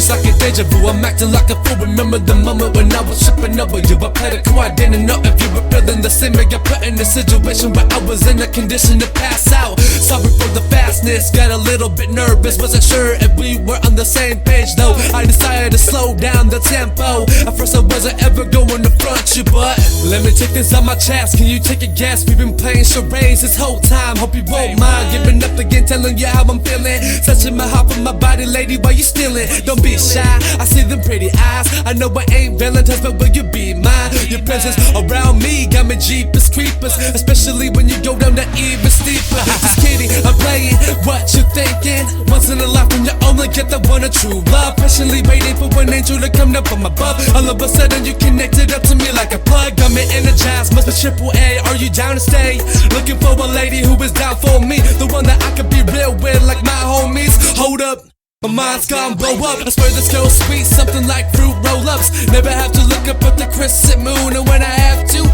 It's like a deja vu, I'm acting like a fool. Remember the moment when I was tripping over you. I played it cool, I didn't know if you were feeling the same. I got put in a situation where I was in a condition to pass out. Sorry for the fastness, got a little bit nervous. Wasn't sure if we were on the same page though. I decided to slow down the tempo. At first I wasn't ever going to front you, but let me take this on my chest. Can you take a guess? We've been playing charades this whole time. Hope you won't mind giving up again, telling you how I'm feeling. Touching my heart from my body, lady, while you stealing. Don't be shy, I see them pretty eyes. I know I ain't Valentine's, but will you be mine? Your presence around me got me Jeepers Creepers, especially when you go down that even steeper. Just kidding, I'm playing what you thinking. Once in a lifetime, you only get the one of true love. Patiently waiting for an angel to come down from above. All of a sudden you connected up to me like a plug. Got me energized, must be triple A. Are you down to stay? Looking for a lady who is down for me, the one that I could be real with like my homies. Hold up, my mind's gonna blow up. I swear this girl's sweet, something like fruit roll-ups. Never have to look up at the crescent moon, and when I have to,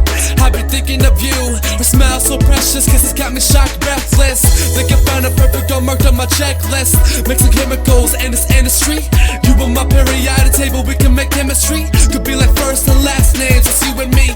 I be thinking of you. Her smile so precious, cause it's got me shocked, breathless. Think I found a perfect girl marked on my checklist. Mixing chemicals in this industry. You on my periodic table, we can make chemistry. Could be like first and last names, it's you and me.